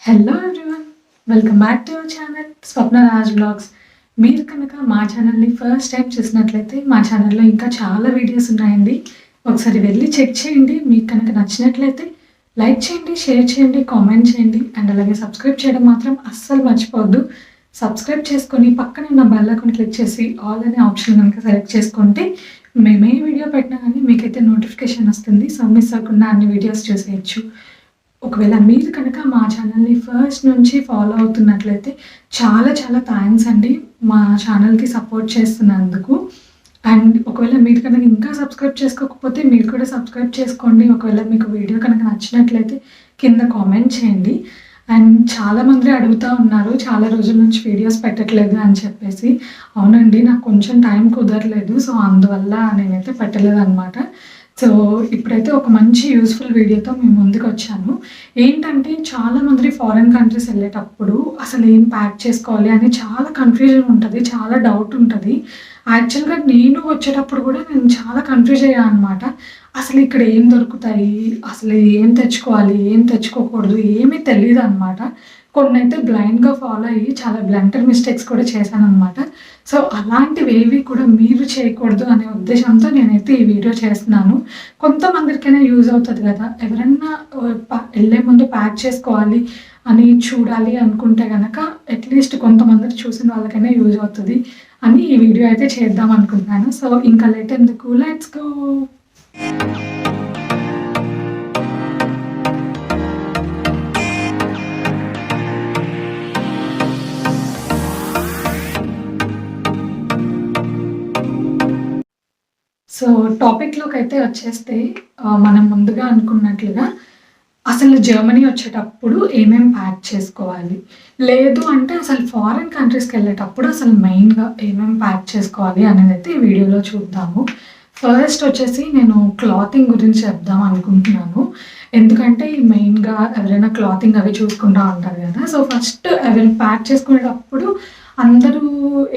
Hello everyone, welcome back to our channel Swapna Raj blogs. మీరు కనుక మా ఛానల్ని ఫస్ట్ టైం చూసినట్లయితే మా ఛానల్లో ఇంకా చాలా వీడియోస్ ఉన్నాయండి. ఒకసారి వెళ్ళి చెక్ చేయండి. మీకు కనుక నచ్చినట్లయితే లైక్ చేయండి, షేర్ చేయండి, కామెంట్ చేయండి అండ్ అలాగే సబ్స్క్రైబ్ చేయడం మాత్రం అస్సలు మర్చిపోవద్దు. సబ్స్క్రైబ్ చేసుకొని పక్కన ఉన్న బెల్ ఐకాన్ క్లిక్ చేసి ఆల్ అనే ఆప్షన్ కనుక సెలెక్ట్ చేసుకుంటే మేము ఏ వీడియో పెట్టినా కానీ మీకైతే నోటిఫికేషన్ వస్తుంది. సో మిస్ అవ్వకుండా అన్ని వీడియోస్ చూసేయచ్చు. ఒకవేళ మీరు కనుక మా ఛానల్ని ఫస్ట్ నుంచి ఫాలో అవుతున్నట్లయితే చాలా చాలా థ్యాంక్స్ అండి మా ఛానల్కి సపోర్ట్ చేస్తున్నందుకు. అండ్ ఒకవేళ మీరు కనుక ఇంకా సబ్స్క్రైబ్ చేసుకోకపోతే మీరు కూడా సబ్స్క్రైబ్ చేసుకోండి. ఒకవేళ మీకు వీడియో కనుక నచ్చినట్లయితే కింద కామెంట్ చేయండి. అండ్ చాలామంది అడుగుతూ ఉన్నారు, చాలా రోజుల నుంచి వీడియోస్ పెట్టట్లేదు అని చెప్పేసి. అవునండి, నాకు కొంచెం టైం కుదరలేదు, సో అందువల్ల నేనైతే పెట్టలేదు అనమాట. సో ఇప్పుడైతే ఒక మంచి యూస్ఫుల్ వీడియోతో మేము ముందుకు వచ్చాను. ఏంటంటే చాలామంది ఫారిన్ కంట్రీస్ వెళ్ళేటప్పుడు అసలు ఏం ప్యాక్ చేసుకోవాలి అని చాలా కన్ఫ్యూజన్ ఉంటుంది, చాలా డౌట్ ఉంటుంది. యాక్చువల్గా నేను వచ్చేటప్పుడు కూడా నేను చాలా కన్ఫ్యూజ్ అయ్యాను అనమాట. అసలు ఇక్కడ ఏం దొరుకుతాయి, అసలు ఏం తెచ్చుకోవాలి, ఏం తెచ్చుకోకూడదు ఏమీ తెలియదు అనమాట. కొన్ని అయితే బ్లైండ్గా ఫాలో అయ్యి చాలా బ్లంటర్ మిస్టేక్స్ కూడా చేశాను అనమాట. సో అలాంటివి ఏవి కూడా మీరు చేయకూడదు అనే ఉద్దేశంతో నేనైతే ఈ వీడియో చేస్తున్నాను. కొంతమందికైనా యూజ్ అవుతుంది కదా, ఎవరన్నా వెళ్ళే ముందు ప్యాక్ చేసుకోవాలి అని చూడాలి అనుకుంటే కనుక అట్లీస్ట్ కొంతమంది చూసిన వాళ్ళకైనా యూజ్ అవుతుంది అని ఈ వీడియో అయితే చేద్దాం అనుకుంటున్నాను. సో ఇంకా లేట్ ఎందుకు, లెట్స్ గో. సో టాపిక్లోకి అయితే వచ్చేస్తే మనం ముందుగా అనుకున్నట్లుగా అసలు జర్మనీ వచ్చేటప్పుడు ఏమేమి ప్యాక్ చేసుకోవాలి, లేదు అంటే అసలు ఫారిన్ కంట్రీస్కి వెళ్ళేటప్పుడు అసలు మెయిన్గా ఏమేమి ప్యాక్ చేసుకోవాలి అనేది అయితే ఈ వీడియోలో చూద్దాము. ఫస్ట్ వచ్చేసి నేను క్లాతింగ్ గురించి చెప్దాం అనుకుంటున్నాను. ఎందుకంటే మెయిన్గా ఎవరైనా క్లాతింగ్ అవి చూసుకుంటూ ఉంటారు కదా. సో ఫస్ట్ ఎవరైనా ప్యాక్ చేసుకునేటప్పుడు అందరూ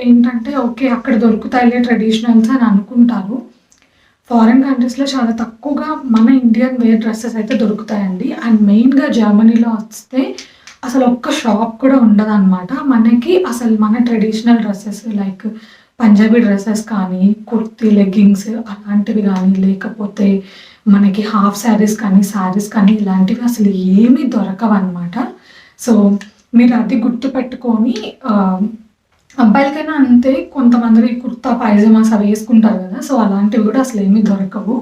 ఏంటంటే ఓకే అక్కడ దొరుకుతాయిలే ట్రెడిషనల్స్ అని అనుకుంటారు. ఫారిన్ కంట్రీస్లో చాలా తక్కువగా మన ఇండియన్ వేర్ డ్రెస్సెస్ అయితే దొరుకుతాయండి. అండ్ మెయిన్గా జర్మనీలో వస్తే అసలు ఒక్క షాప్ కూడా ఉండదన్నమాట. మనకి అసలు మన traditional dresses like Punjabi dresses కానీ, కుర్తీ, లెగ్గింగ్స్ అలాంటివి కానీ, లేకపోతే మనకి హాఫ్ శారీస్ కానీ, శారీస్ కానీ ఇలాంటివి అసలు ఏమీ దొరకవన్నమాట. సో మీరు అది గుర్తుపెట్టుకొని అబ్బాయిలకైనా అంతే, కొంతమంది కుర్తా పైజామాస్ అవి వేసుకుంటారు కదా. సో అలాంటివి కూడా అసలు ఏమీ దొరకవు.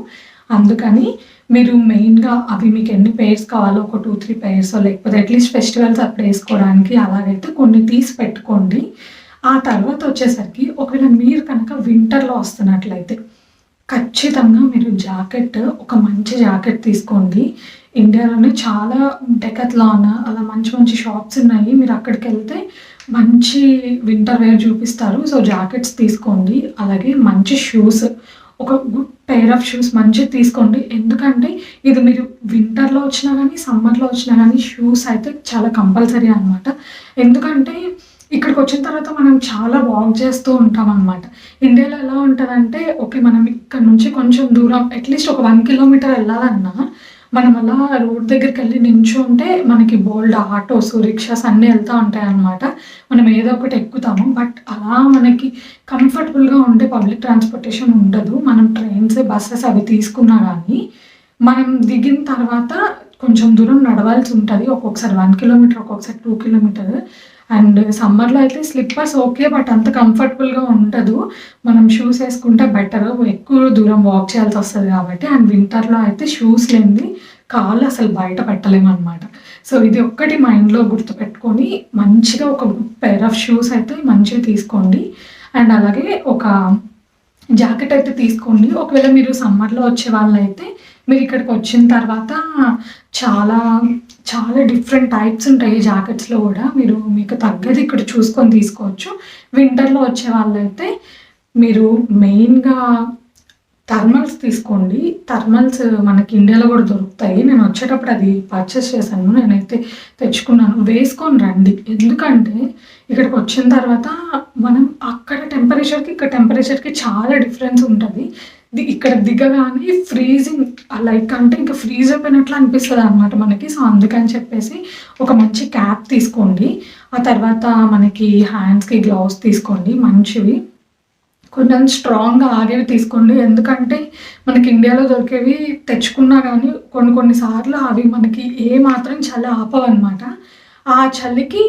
అందుకని మీరు మెయిన్గా అవి మీకు ఎన్ని పెయిర్స్ కావాలో ఒక 2-3 పెయిర్స్, లేకపోతే అట్లీస్ట్ ఫెస్టివల్స్ అప్పుడు వేసుకోవడానికి అలాగైతే కొన్ని తీసి పెట్టుకోండి. ఆ తర్వాత వచ్చేసరికి ఒకవేళ మీరు కనుక వింటర్లో వస్తున్నట్లయితే ఖచ్చితంగా మీరు జాకెట్, ఒక మంచి జాకెట్ తీసుకోండి. ఇండియాలోనే చాలా డెకాథ్లాన్ అలా మంచి మంచి షాప్స్ ఉన్నాయి, మీరు అక్కడికి వెళ్తే మంచి వింటర్ వేర్ చూపిస్తారు. సో జాకెట్స్ తీసుకోండి. అలాగే మంచి షూస్, ఒక గుడ్ పెయిర్ ఆఫ్ షూస్ మంచిగా తీసుకోండి. ఎందుకంటే ఇది మీరు వింటర్లో వచ్చినా కానీ సమ్మర్లో వచ్చినా కానీ షూస్ అయితే చాలా కంపల్సరీ అనమాట. ఎందుకంటే ఇక్కడికి వచ్చిన తర్వాత మనం చాలా వాక్ చేస్తూ ఉంటాం అనమాట. ఇండియాలో ఎలా ఉంటుందంటే ఓకే మనం ఇక్కడ నుంచి కొంచెం దూరం అట్లీస్ట్ ఒక 1 కిలోమీటర్ వెళ్ళాలన్నా మనం అలా రోడ్ దగ్గరికి వెళ్ళి నించుంటే మనకి బోల్డ్ ఆటోస్, రిక్షాస్ అన్నీ వెళ్తూ ఉంటాయి అన్నమాట. మనం ఏదో ఒకటి ఎక్కుతాము. బట్ అలా మనకి కంఫర్టబుల్గా ఉండే పబ్లిక్ ట్రాన్స్పోర్టేషన్ ఉండదు. మనం ట్రైన్స్, బస్సెస్ అవి తీసుకున్నా కానీ మనం దిగిన తర్వాత కొంచెం దూరం నడవాల్సి ఉంటుంది. ఒక్కొక్కసారి 1 కిలోమీటర్, ఒక్కొక్కసారి 2 కిలోమీటర్. అండ్ సమ్మర్లో అయితే స్లిప్పర్స్ ఓకే, బట్ అంత కంఫర్టబుల్గా ఉండదు. మనం షూస్ వేసుకుంటే బెటర్, ఎక్కువ దూరం వాక్ చేయాల్సి వస్తుంది కాబట్టి. అండ్ వింటర్లో అయితే షూస్ లేనిది కాళ్ళు అసలు బయట పెట్టలేము అనమాట. సో ఇది ఒక్కటి మైండ్లో గుర్తుపెట్టుకొని మంచిగా ఒక పెయిర్ ఆఫ్ షూస్ అయితే మంచిగా తీసుకోండి. అండ్ అలాగే ఒక జాకెట్ అయితే తీసుకోండి. ఒకవేళ మీరు సమ్మర్లో వచ్చే వాళ్ళైతే మీరు ఇక్కడికి వచ్చిన తర్వాత చాలా చాలా డిఫరెంట్ టైప్స్ ఉంటాయి జాకెట్స్లో కూడా, మీరు మీకు తగ్గది ఇక్కడ చూసుకొని తీసుకోవచ్చు. వింటర్లో వచ్చే వాళ్ళైతే మీరు మెయిన్గా థర్మల్స్ తీసుకోండి. థర్మల్స్ మనకి ఇండియాలో కూడా దొరుకుతాయి. నేను వచ్చేటప్పుడు అది పర్చేస్ చేశాను, నేనైతే తెచ్చుకున్నాను. వేసుకొని రండి. ఎందుకంటే ఇక్కడికి వచ్చిన తర్వాత మనం అక్కడ టెంపరేచర్కి ఇక్కడ టెంపరేచర్కి చాలా డిఫరెన్స్ ఉంటుంది. ఇక్కడ దిగగానే ఫ్రీజింగ్ లైక్ అంటే ఇంకా ఫ్రీజ్ అయిపోయినట్లు అనిపిస్తుంది అనమాట మనకి. సో అందుకని చెప్పేసి ఒక మంచి క్యాప్ తీసుకోండి. ఆ తర్వాత మనకి హ్యాండ్స్కి గ్లౌస్ తీసుకోండి మంచివి, కొంచెం స్ట్రాంగ్గా ఆగేవి తీసుకోండి. ఎందుకంటే మనకి ఇండియాలో దొరికేవి తెచ్చుకున్నా కానీ కొన్ని సార్లు అవి మనకి ఏ మాత్రం చలి ఆపవన్నమాట. ఆ చలికి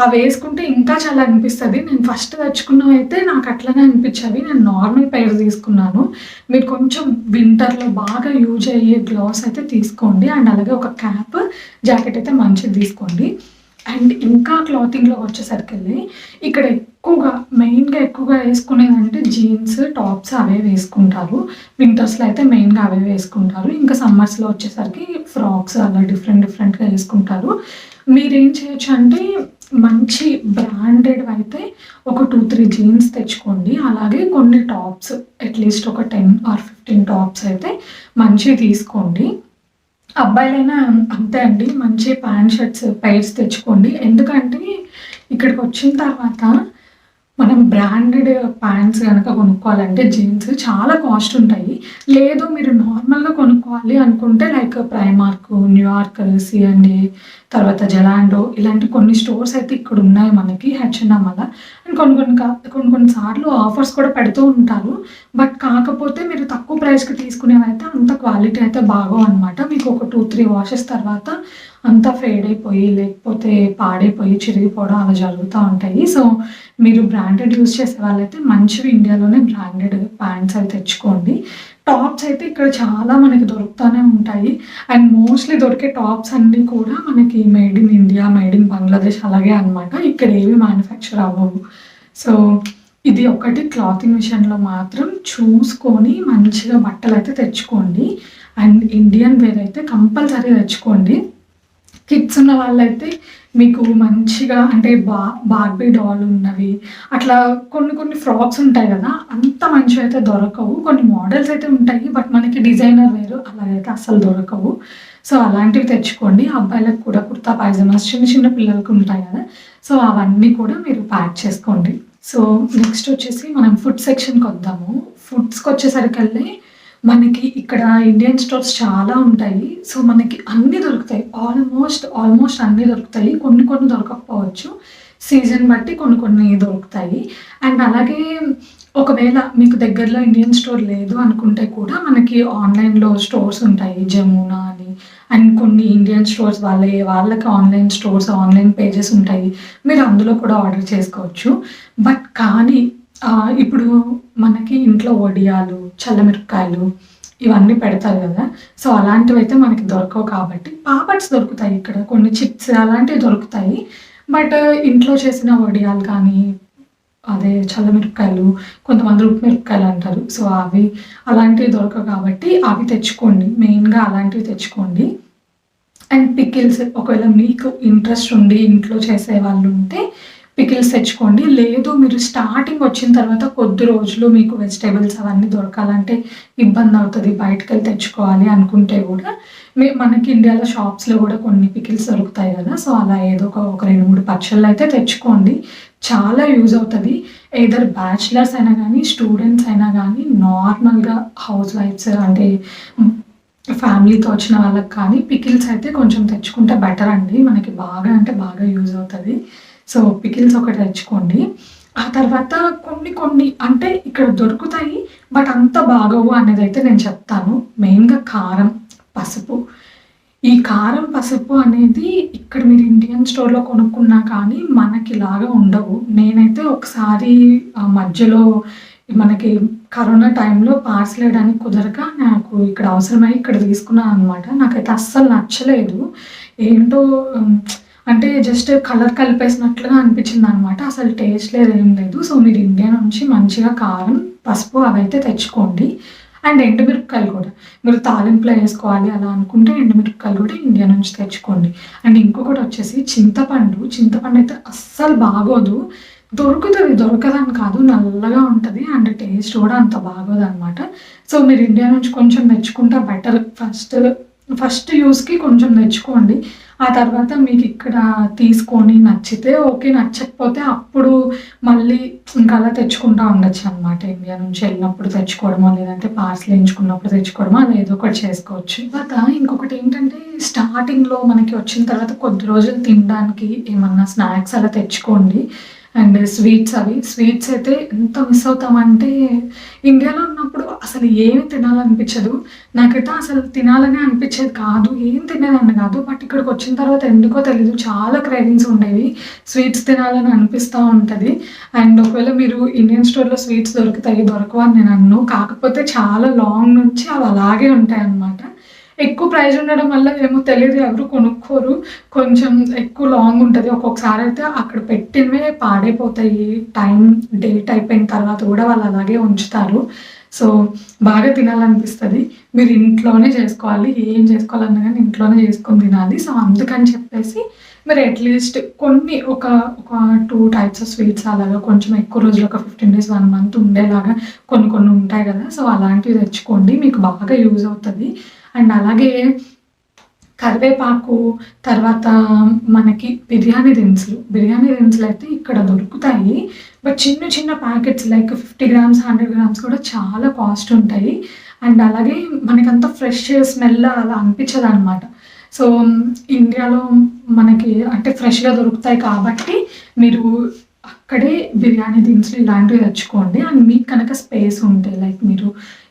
అవి వేసుకుంటే ఇంకా చలి అనిపిస్తుంది. నేను ఫస్ట్ తెచ్చుకున్నవి అయితే నాకు అట్లనే అనిపించేవి. నేను నార్మల్ పెయిర్ తీసుకున్నాను. మీరు కొంచెం వింటర్లో బాగా యూజ్ అయ్యే గ్లౌస్ అయితే తీసుకోండి. అండ్ అలాగే ఒక క్యాప్, జాకెట్ అయితే మంచిది తీసుకోండి. అండ్ ఇంకా క్లాతింగ్లో వచ్చేసరికి ఇక్కడ మెయిన్గా ఎక్కువగా వేసుకునేదంటే జీన్స్, టాప్స్ అవే వేసుకుంటారు. వింటర్స్లో అయితే మెయిన్గా అవే వేసుకుంటారు. ఇంకా సమ్మర్స్లో వచ్చేసరికి ఫ్రాక్స్ అలా డిఫరెంట్గా వేసుకుంటారు. మీరేం చేయొచ్చు అంటే మంచి బ్రాండెడ్ అయితే ఒక 2-3 జీన్స్ తెచ్చుకోండి. అలాగే కొన్ని టాప్స్ అట్లీస్ట్ ఒక 10 or 15 టాప్స్ అయితే మంచివి తీసుకోండి. అబ్బాయిలైనా అంతే అండి, మంచి ప్యాంట్ షర్ట్స్ పైర్స్ తెచ్చుకోండి. ఎందుకంటే ఇక్కడికి వచ్చిన తర్వాత మనం బ్రాండెడ్ ప్యాంట్స్ కనుక కొనుక్కోవాలంటే జీన్స్ చాలా కాస్ట్ ఉంటాయి. లేదు మీరు నార్మల్గా కొనుక్కోవాలి అనుకుంటే లైక్ ప్రైమార్క్, న్యూయార్క్, C&A, తర్వాత జలాండో ఇలాంటి కొన్ని స్టోర్స్ అయితే ఇక్కడ ఉన్నాయి మనకి H&M అలా. అండ్ కొన్ని సార్లు ఆఫర్స్ కూడా పెడుతూ ఉంటారు. బట్ కాకపోతే మీరు తక్కువ ప్రైస్కి తీసుకునేవైతే అంత క్వాలిటీ అయితే బాగో అనమాట. మీకు ఒక 2-3 వాషెస్ తర్వాత అంతా ఫేడ్ అయిపోయి లేకపోతే పాడైపోయి చిరిగిపోవడం అలా జరుగుతూ ఉంటాయి. సో మీరు బ్రాండెడ్ యూజ్ చేసే వాళ్ళైతే మంచివి ఇండియాలోనే బ్రాండెడ్ ప్యాంట్స్ అవి తెచ్చుకోండి. టాప్స్ అయితే ఇక్కడ చాలా మనకి దొరుకుతూనే ఉంటాయి. అండ్ మోస్ట్లీ దొరికే టాప్స్ అన్నీ కూడా మనకి made in India, made in Bangladesh అలాగే అనమాట. ఇక్కడ ఏవి మ్యానుఫ్యాక్చర్ అవ్వవు. సో ఇది ఒకటి క్లాతింగ్ విషయంలో మాత్రం చూసుకొని మంచిగా బట్టలు అయితే తెచ్చుకోండి. అండ్ ఇండియన్ వేర్ అయితే కంపల్సరీ తెచ్చుకోండి. కిడ్స్ ఉన్న వాళ్ళైతే మీకు మంచిగా అంటే బార్బీ డాల్ ఉన్నవి అట్లా కొన్ని ఫ్రాక్స్ ఉంటాయి కదా, అంత మంచివి అయితే దొరకవు. కొన్ని మోడల్స్ అయితే ఉంటాయి బట్ మనకి డిజైనర్ వేరు అలాగైతే అస్సలు దొరకవు. సో అలాంటివి తెచ్చుకోండి. అబ్బాయిలకు కూడా కుర్తా పైజామాస్ చిన్న పిల్లలకు ఉంటాయి కదా, సో అవన్నీ కూడా మీరు ప్యాక్ చేసుకోండి. సో నెక్స్ట్ వచ్చేసి మనం ఫుడ్ సెక్షన్కి వద్దాము. ఫుడ్స్కి వచ్చేసరికి మనకి ఇక్కడ ఇండియన్ స్టోర్స్ చాలా ఉంటాయి. సో మనకి అన్నీ దొరుకుతాయి, ఆల్మోస్ట్ అన్నీ దొరుకుతాయి. కొన్ని దొరకకపోవచ్చు, సీజన్ బట్టి కొన్ని దొరుకుతాయి. అండ్ అలాగే ఒకవేళ మీకు దగ్గరలో ఇండియన్ స్టోర్ లేదు అనుకుంటే కూడా మనకి ఆన్లైన్లో స్టోర్స్ ఉంటాయి, జమునా అని. అండ్ కొన్ని ఇండియన్ స్టోర్స్ వాళ్ళకి ఆన్లైన్ స్టోర్స్, ఆన్లైన్ పేజెస్ ఉంటాయి. మీరు అందులో కూడా ఆర్డర్ చేసుకోవచ్చు. బట్ కానీ ఇప్పుడు మనకి ఇంట్లో వడియాలు, చల్లమిరపకాయలు ఇవన్నీ పెడతారు కదా, సో అలాంటివి అయితే మనకి దొరకవు. కాబట్టి పాపడ్స్ దొరుకుతాయి ఇక్కడ, కొన్ని చిప్స్ అలాంటివి దొరుకుతాయి. బట్ ఇంట్లో చేసిన వడియాలు కానీ అదే చల్లమిరపకాయలు, కొంతమంది ఉప్పుమిరపకాయలు అంటారు, సో అవి అలాంటివి దొరకవు కాబట్టి అవి తెచ్చుకోండి. మెయిన్గా అలాంటివి తెచ్చుకోండి. అండ్ పికిల్స్ ఒకవేళ మీకు ఇంట్రెస్ట్ ఉండి ఇంట్లో చేసే వాళ్ళు ఉంటే పికిల్స్ తెచ్చుకోండి. లేదు మీరు స్టార్టింగ్ వచ్చిన తర్వాత కొద్ది రోజులు మీకు వెజిటేబుల్స్ అవన్నీ దొరకాలంటే ఇబ్బంది అవుతుంది, బయటకు వెళ్ళి తెచ్చుకోవాలి అనుకుంటే కూడా మనకి ఇండియాలో షాప్స్లో కూడా కొన్ని పికిల్స్ దొరుకుతాయి కదా, సో అలా ఏదో ఒక 2-3 పచ్చళ్ళు అయితే తెచ్చుకోండి. చాలా యూజ్ అవుతుంది. ఎయిదర్ బ్యాచిలర్స్ అయినా కానీ, స్టూడెంట్స్ అయినా కానీ, నార్మల్గా హౌస్ వైఫ్స్ అంటే ఫ్యామిలీతో వచ్చిన వాళ్ళకి కానీ పికిల్స్ అయితే కొంచెం తెచ్చుకుంటే బెటర్ అండి. మనకి బాగా యూజ్ అవుతుంది. సో పికిల్స్ ఒకటి తెచ్చుకోండి. ఆ తర్వాత కొన్ని అంటే ఇక్కడ దొరుకుతాయి బట్ అంత బాగోవు అనేది అయితే నేను చెప్తాను. మెయిన్గా కారం, పసుపు. ఈ కారం, పసుపు అనేది ఇక్కడ మీరు ఇండియన్ స్టోర్లో కొనుక్కున్నా కానీ మనకి లాగా ఉండవు. నేనైతే ఒకసారి మధ్యలో మనకి కరోనా టైంలో పార్సల్ వేయడానికి కుదరక నాకు ఇక్కడ అవసరమై ఇక్కడ తీసుకున్నాను అనమాట. నాకైతే అస్సలు నచ్చలేదు. ఏంటో అంటే జస్ట్ కలర్ కలిపేసినట్లుగా అనిపించింది అనమాట. అసలు టేస్ట్ లేదు, ఏం లేదు. సో మీరు ఇండియా నుంచి మంచిగా కారం, పసుపు అవైతే తెచ్చుకోండి. అండ్ ఎండుమిరపకాయలు కూడా మీరు తాలింపులో వేసుకోవాలి అలా అనుకుంటే ఎండుమిరపకాయలు కూడా ఇండియా నుంచి తెచ్చుకోండి. అండ్ ఇంకొకటి వచ్చేసి చింతపండు అయితే అస్సలు బాగోదు. దొరకదని కాదు, నల్లగా ఉంటుంది అండ్ టేస్ట్ కూడా అంత బాగోదు అనమాట. సో మీరు ఇండియా నుంచి కొంచెం తెచ్చుకుంటే బెటర్. ఫస్ట్ ఫస్ట్ యూస్‌కి కొంచెం తెచ్చుకోండి. ఆ తర్వాత మీకిక్కడ తీసుకొని నచ్చితే ఓకే. నచ్చకపోతే అప్పుడు మళ్ళీ ఇంకా అలా తెచ్చుకుంటా ఉండొచ్చనమాట. ఇండియా నుంచి వెళ్ళినప్పుడు తెచ్చుకోవడమో, లేదంటే పార్సెల్ ఏయించుకున్నప్పుడు తెచ్చుకోవడమో అలా ఏదో ఒకటి చేసుకోవచ్చు. తర్వాత ఇంకొకటేంటంటే స్టార్టింగ్‌లో మనకి వచ్చిన తర్వాత కొద్ది రోజులు తినడానికి ఏమన్నా స్నాక్స్ అలా తెచ్చుకోండి. అండ్ స్వీట్స్ అయితే ఎంత మిస్ అవుతామంటే ఇండియాలో ఉన్నప్పుడు అసలు ఏమి తినాలనిపించదు. నాకైతే అసలు తినాలనే అనిపించేది కాదు. ఏం తినేదాన్ని కాదు. బట్ ఇక్కడికొచ్చిన తర్వాత ఎందుకో తెలీదు చాలా క్రేవింగ్స్ ఉండేవి. స్వీట్స్ తినాలని అనిపిస్తా ఉంటది. అండ్ ఒకవేళ మీరు ఇండియన్ స్టోర్‌లో స్వీట్స్ దొరుకుతాయి, దొరకవు అని నేను అనను. కాకపోతే చాలా లాంగ్ నుంచి అవి అలాగే ఉంటాయన్నమాట. ఎక్కువ ప్రైస్ ఉండడం వల్ల ఏమో తెలీదు ఎవరు కొనుక్కోరు. కొంచెం ఎక్కువ లాంగ్ ఉంటది. ఒక్కొక్కసారయితే అక్కడ పెట్టినవే పాడైపోతాయి. డేట్ అయిపోయిన తర్వాత గూడా వాళ్ళు అలాగే ఉంచుతారు. సో, బాగా తినాలనిపిస్తది. మీరు ఇంట్లోనే చేసుకోవాలి. ఏం చేసుకోవాలన్నా గానీ ఇంట్లోనే చేసుకొని తినాలి. సో, అందుకని చెప్పేసి మీరు అట్‌లీస్ట్ కొన్ని ఒక 2 టైప్స్ ఆఫ్ స్వీట్స్ అలాగా కొంచెం ఎక్కువ రోజులు ఒక 15 డేస్, 1 మంత్ ఉండేలాగా కొన్ని ఉంటాయి గదా! సో, అలాంటివి తెచ్చుకోండి. మీకు బాగా యూజ్ అవుతది. అండ్ అలాగే కరివేపాకు, తర్వాత మనకి బిర్యానీ దినుసులయితే ఇక్కడ దొరుకుతాయి. బట్ చిన్న ప్యాకెట్స్ లైక్ 50 గ్రామ్స్, 100 గ్రామ్స్ కూడా చాలా కాస్ట్ ఉంటాయి. అండ్ అలాగే మనకంత ఫ్రెష్ స్మెల్ అలా అనిపించదనమాట. సో, ఇండియాలో మనకి అంటే ఫ్రెష్‌గా దొరుకుతాయి కాబట్టి మీరు అక్కడే బిర్యానీ దినుసులు ఇలాంటివి తెచ్చుకోండి. అండ్ మీకు కనుక స్పేస్ ఉంటే లైక్ మీరు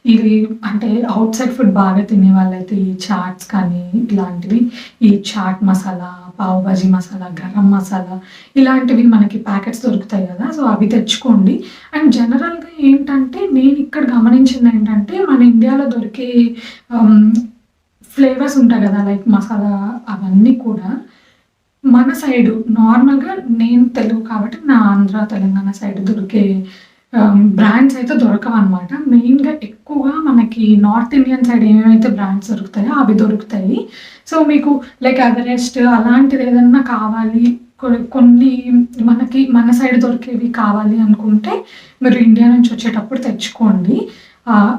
ఇది అంటే ఔట్ సైడ్ ఫుడ్ బాగా తినేవాళ్ళైతే ఈ చాట్స్ కానీ ఇలాంటివి, ఈ చాట్ మసాలా, పావ్ భాజీ మసాలా, గరం మసాలా ఇలాంటివి మనకి ప్యాకెట్స్ దొరుకుతాయి గదా! సో, అవి తెచ్చుకోండి. అండ్ జనరల్‌గా ఏంటంటే నేనిక్కడ గమనించిందేంటంటే మన ఇండియాలో దొరికే ఆహ్, ఫ్లేవర్స్ ఉంటాయి గదా! లైక్ మసాలా అవన్నీ కూడా మన సైడు నార్మల్‌గా నేను తెలుగు కాబట్టి నా ఆంధ్ర, తెలంగాణ సైడ్ దొరికే బ్రాండ్స్ అయితే దొరకవనమాట. మెయిన్‌గా ఎక్కువగా మనకి నార్త్ ఇండియన్ సైడ్ ఏమేమైతే బ్రాండ్స్ దొరుకుతాయో అవి దొరుకుతాయి. సో, మీకు లైక్ ఎవరెస్ట్ అలాంటిదేదన్నా కావాలి, కొన్ని మనకి మన సైడ్ దొరికేవి కావాలి అనుకుంటే మీరు ఇండియా నుంచి వచ్చేటప్పుడు తెచ్చుకోండి.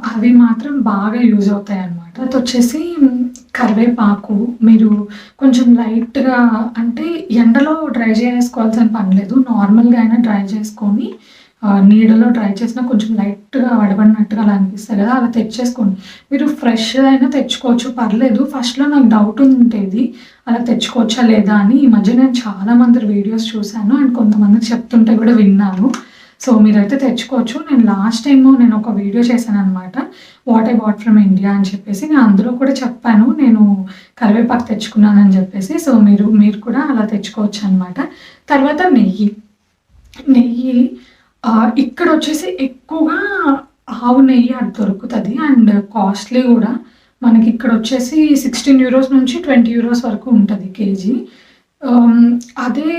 అవి మాత్రం బాగా యూజ్ అవుతాయన్నమాట. తర్వాతొచ్చేసి కరివేపాకు మీరు కొంచెం లైట్‌గా అంటే ఎండలో డ్రై చేసుకోవాల్సిన పని లేదు. నార్మల్‌గా అయినా డ్రై చేసుకొని నీడలో డ్రై చేసినా కొంచెం లైట్‌గా వడబడినట్టుగా అలా అనిపిస్తాయి గదా! అలా తెచ్చేసుకోండి. మీరు ఫ్రెష్ అయినా తెచ్చుకోవచ్చు పర్లేదు. ఫస్ట్‌లో నాకు డౌట్ ఉండేది. అలా తెచ్చుకోవచ్చా లేదా అని. ఈ మధ్య నేను చాలా మంది వీడియోస్ చూసాను. అండ్ కొంతమంది చెప్తుంటే గూడా విన్నాను. సో, మీరైతే తెచ్చుకోవచ్చు. నేను లాస్ట్ టైము నేనొక వీడియో చేశాననమాట. What I bought from India అని చెప్పేసి. నేను అందులో కూడా చెప్పాను. నేను కరివేపాకు తెచ్చుకున్నానని జెప్పేసి. సో, మీరు కూడా అలా తెచ్చుకోవచ్చనమాట. తర్వాత నెయ్యి ఇక్కడొచ్చేసి ఎక్కువగా ఆవు నెయ్యి అది దొరుకుతది. అండ్ కాస్ట్‌లీ గూడా. మనకిక్కడొచ్చేసి €16 నుంచి €20 వరకు ఉంటది కేజీ. ఆహ్, అదే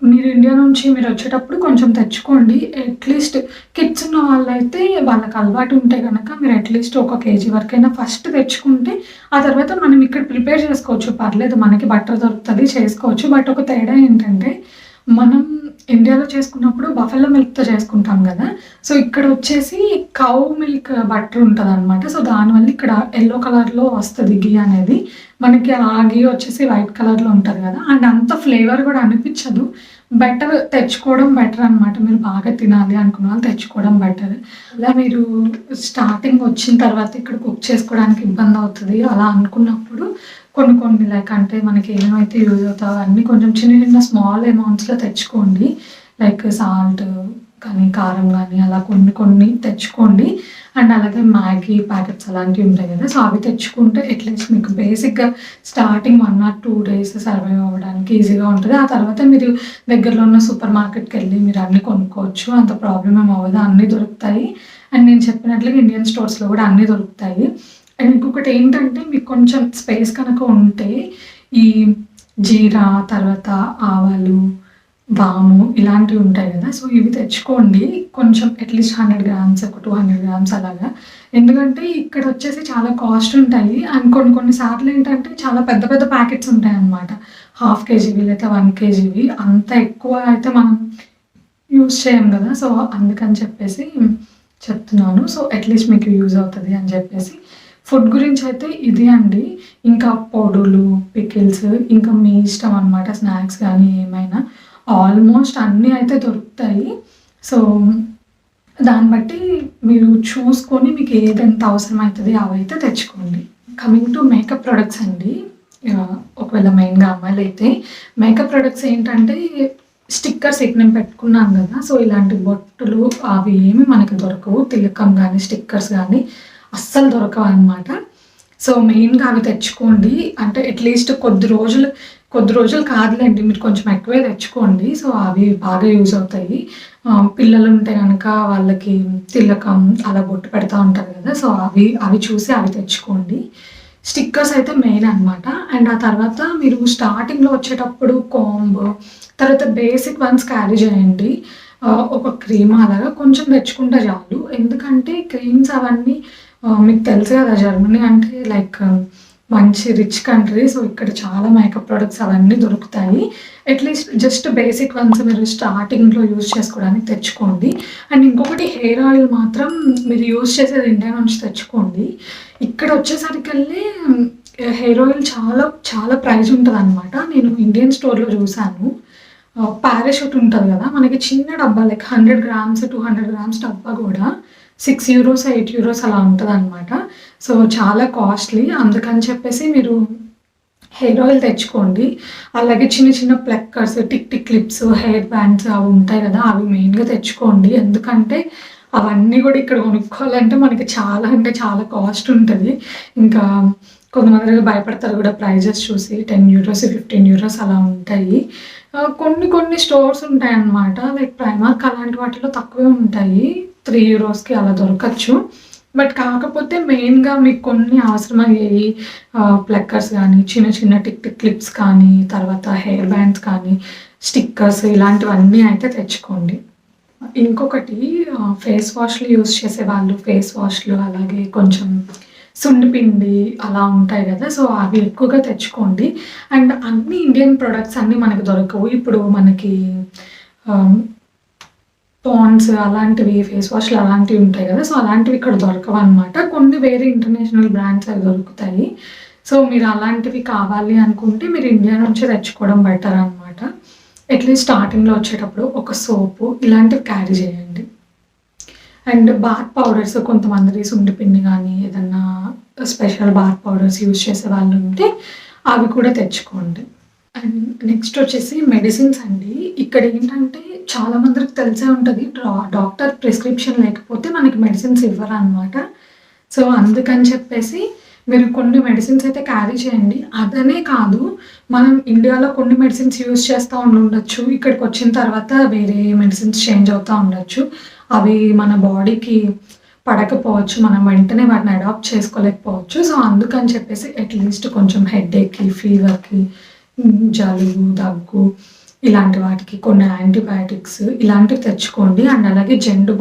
మీరు ఇండియా నుంచి మీరొచ్చేటప్పుడు కొంచెం తెచ్చుకోండి. అట్‌లీస్ట్ కిడ్స్ ఉన్న వాళ్ళైతే వాళ్ళకి అలవాటు ఉంటే గనక మీరు అట్‌లీస్ట్ ఒక కేజీ వరకైనా ఫస్ట్ తెచ్చుకుంటే, ఆ తర్వాత మనం ఇక్కడ ప్రిపేర్ చేసుకోవచ్చు. పర్లేదు మనకి బటర్ దొరుకుతది చేసుకోవచ్చు. బట్ ఒక తేడా ఏంటంటే, మనం ఇండియాలో చేసుకున్నప్పుడు బఫెలో మిల్క్‌తో చేసుకుంటాం గదా! సో, ఇక్కడొచ్చేసి కౌ మిల్క్ బటర్ ఉంటదనమాట. సో, దానివల్ల ఇక్కడ యెల్లో కలర్‌లో వస్తది ఘీ అనేది. మనకి ఆ ఘీ వచ్చేసి వైట్ కలర్‌లో ఉంటది గదా! అండ్ అంత ఫ్లేవర్ గూడా అనిపిచ్చదు. తెచ్చుకోవడం బెటర్ అనమాట. మీరు బాగా తినాలి అనుకున్న వాళ్ళు తెచ్చుకోవడం బెటర్. ఇలా మీరు స్టార్టింగ్ వచ్చిన తర్వాత ఇక్కడ కుక్ చేసుకోవడానికి ఇబ్బందవుతది అలా అనుకున్నప్పుడు కొన్ని లైక్ అంటే మనకి ఏమేమైతే యూజ్ అవుతాయో అవన్నీ కొంచెం చిన్న స్మాల్ అమౌంట్స్‌లో తెచ్చుకోండి. లైక్ సాల్ట్ కానీ, కారం గానీ అలా కొన్ని తెచ్చుకోండి. అండ్ అలాగే మ్యాగీ ప్యాకెట్స్ అలాంటివి ఉంటాయి గదా! సో, అవి తెచ్చుకుంటే అట్‌లీస్ట్ మీకు బేసిక్‌గా స్టార్టింగ్ 1 ఆర్ 2 డేస్ సర్వైవ్ అవ్వడానికి ఈజీగా ఉంటది. ఆ తర్వాత మీరు దగ్గరలో ఉన్న సూపర్ మార్కెట్‌కెళ్ళి మీరు అన్నీ కొనుక్కోవచ్చు. అంత ప్రాబ్లమ్ ఏమి అవ్వదు. అన్నీ దొరుకుతాయి. అండ్ నేను చెప్పినట్లుగా ఇండియన్ స్టోర్స్‌లో గూడా అన్నీ దొరుకుతాయి. అండ్ ఇంకొకటేంటంటే మీకు కొంచెం స్పేస్ కనుక ఉంటే ఈ జీరా, తర్వాత ఆవాలు, వాము ఇలాంటివి ఉంటాయి గదా! సో, ఇవి తెచ్చుకోండి. కొంచెం అట్‌లీస్ట్ 100 గ్రామ్స్, ఒక 200 గ్రామ్స్ అలాగా. ఎందుకంటే ఇక్కడొచ్చేసి చాలా కాస్ట్ ఉంటాయి. అండ్ కొన్ని సార్లేంటంటే చాలా పెద్ద ప్యాకెట్స్ ఉంటాయన్నమాట. హాఫ్ కేజీవి లేతే 1 కేజీవి. అంత ఎక్కువ అయితే మనం యూజ్ చేయం గదా! సో, అందుకని చెప్పేసి చెప్తున్నాను. సో, అట్‌లీస్ట్ మీకు యూజ్ అవుతది అని చెప్పేసి. ఫుడ్ గురించయితే ఇది అండి. ఇంకా పొడులు, పికిల్స్ ఇంకా మీ ఇష్టం అనమాట. స్నాక్స్ గానీ ఏమైనా ఆల్మోస్ట్ అన్నీ అయితే దొరుకుతాయి. సో, దాన్ని బట్టి మీరు చూసుకొని మీకు ఏదెంత అవసరమైతది అవైతే తెచ్చుకోండి. కమింగ్ టు మేకప్ ప్రొడక్ట్స్ అండి. ఒకవేళ మెయిన్‌గా అమ్మాయిలైతే మేకప్ ప్రొడక్ట్స్ ఏంటంటే స్టిక్కర్స్ ఇప్పుడు నేను పెట్టుకున్నాను గదా! సో, ఇలాంటి బొట్టులు అవి ఏమి మనకు దొరకవు. తిలకం గానీ, స్టిక్కర్స్ గానీ అస్సలు దొరకవనమాట. సో, మెయిన్‌గా అవి తెచ్చుకోండి. అంటే అట్‌లీస్ట్ కొద్ది రోజులు కాదులెండి. మీరు కొంచెం ఎక్కువే తెచ్చుకోండి. సో, అవి బాగా యూజ్ అవుతాయి. పిల్లలుంటే గనక వాళ్ళకి తిలకం అలా బొట్టు పెడతా ఉంటారు గదా! సో, అవి చూసి అవి తెచ్చుకోండి. స్టిక్కర్స్ అయితే మెయిన్ అనమాట. అండ్ ఆ తర్వాత మీరు స్టార్టింగ్‌లో వచ్చేటప్పుడు కాంబ్, తర్వాత బేసిక్ వన్స్ క్యారీ చేయండి. ఒక క్రీమ్ అలాగా కొంచెం తెచ్చుకుంటే చాలు. ఎందుకంటే క్రీమ్స్ అవన్నీ మీకు తెలుసు కదా! జర్మనీ అంటే లైక్ మంచి రిచ్ కంట్రీ. సో, ఇక్కడ చాలా మేకప్ ప్రొడక్ట్స్ అవన్నీ దొరుకుతాయి. అట్‌లీస్ట్ జస్ట్ బేసిక్ వన్స్ మీరు స్టార్టింగ్‌లో యూజ్ చేసుకోవడానికి తెచ్చుకోండి. అండ్ ఇంకొకటి హెయిర్ ఆయిల్ మాత్రం మీరు యూజ్ చేసేది ఇండియా నుంచి తెచ్చుకోండి. ఇక్కడ వచ్చేసరికల్లి హెయిర్ ఆయిల్ చాలా చాలా ప్రైస్ ఉంటదనమాట. నేను ఇండియన్ స్టోర్‌లో చూసాను. పారాషూట్ ఉంటది గదా! మనకి చిన్న డబ్బా లైక్ 100 గ్రామ్స్, 200 గ్రామ్స్ డబ్బా గూడా €6, €8 అలా ఉంటదనమాట. సో, చాలా కాస్ట్‌లీ. అందుకని చెప్పేసి మీరు హెయిర్ ఆయిల్ తెచ్చుకోండి. అలాగే చిన్న చిన్న pluckers, tick tick clips, hair bands అవి ఉంటాయి గదా! అవి మెయిన్‌గా తెచ్చుకోండి. ఎందుకంటే అవన్నీ గూడా ఇక్కడ కొనుక్కోవాలంటే మనకి చాలా అంటే చాలా కాస్ట్ ఉంటది. ఇంకా కొంతమంది భయపడతారు గూడా ప్రైజెస్ చూసి €10, €15 అలా ఉంటాయి. కొన్ని స్టోర్స్ ఉంటాయన్నమాట. లైక్ ప్రైమార్క్ అలాంటి వాటిలో తక్కువే ఉంటాయి. €3కి అలా దొరకచ్చు. బట్ కాకపోతే మెయిన్‌గా మీకు కొన్ని అవసరమయ్యేయి ప్లక్కర్స్ గానీ, చిన్న చిన్న టిక్ టిక్ క్లిప్స్ కానీ, తర్వాత హెయిర్ బ్యాండ్స్ కానీ, స్టిక్కర్స్ ఇలాంటివన్నీ అయితే తెచ్చుకోండి. ఇంకొకటి ఫేస్ వాష్‌లు యూజ్ చేసేవాళ్ళు ఫేస్ వాష్‌లు అలాగే కొంచెం సున్నిపిండి అలా ఉంటాయి గదా! సో, అవి ఎక్కువగా తెచ్చుకోండి. అండ్ అన్ని ఇండియన్ ప్రొడక్ట్స్ అన్నీ మనకు దొరకవు. ఇప్పుడు మనకి ఆహ్, పాండ్స్ అలాంటివి ఫేస్ వాష్‌లు అలాంటివి ఉంటాయి గదా! సో, అలాంటివి ఇక్కడ దొరకవనమాట. కొన్ని వేరే ఇంటర్నేషనల్ బ్రాండ్స్ అవి దొరుకుతాయి. సో, మీరు అలాంటివి కావాలి అనుకుంటే మీరు ఇండియా నుంచే తెచ్చుకోవడం బెటర్ అనమాట. అట్‌లీస్ట్ స్టార్టింగ్‌లో వచ్చేటప్పుడు ఒక సోపు ఇలాంటివి క్యారీ చేయండి. అండ్ బాత్ పౌడర్స్ కొంతమంది సుండిపిండి గానీ, ఏదన్నా స్పెషల్ బాత్ పౌడర్స్ యూజ్ చేసేవాళ్ళు ఉంటే అవి కూడా తెచ్చుకోండి. అండ్ నెక్స్ట్ వచ్చేసి మెడిసిన్స్ అండి. ఇక్కడ ఏంటంటే చాలా మందికి తెలిసే ఉంటది. డాక్టర్ ప్రిస్క్రిప్షన్ లేకపోతే మనకి మెడిసిన్స్ ఇవ్వరనమాట. సో, అందుకని చెప్పేసి మీరు కొన్ని మెడిసిన్స్ అయితే క్యారీ చేయండి. అదనే కాదు మనం ఇండియాలో కొన్ని మెడిసిన్స్ యూజ్ చేస్తా ఉండుండొచ్చు. ఇక్కడికొచ్చిన తర్వాత వేరే మెడిసిన్స్ చేంజ్ అవుతా ఉండొచ్చు. అవి మన బాడీకి పడకపోవచ్చు. మనం వెంటనే వాటిని అడాప్ట్ చేసుకోలేకపోవచ్చు. సో, అందుకని చెప్పేసి అట్‌లీస్ట్ కొంచెం హెడేక్‌కి, ఫీవర్‌కి, జలుబు, దగ్గు ఇలాంటి వాటికి కొన్ని యాంటీబయాటిక్స్ ఇలాంటివి తెచ్చుకోండి. అండ్ అలాగే జెండు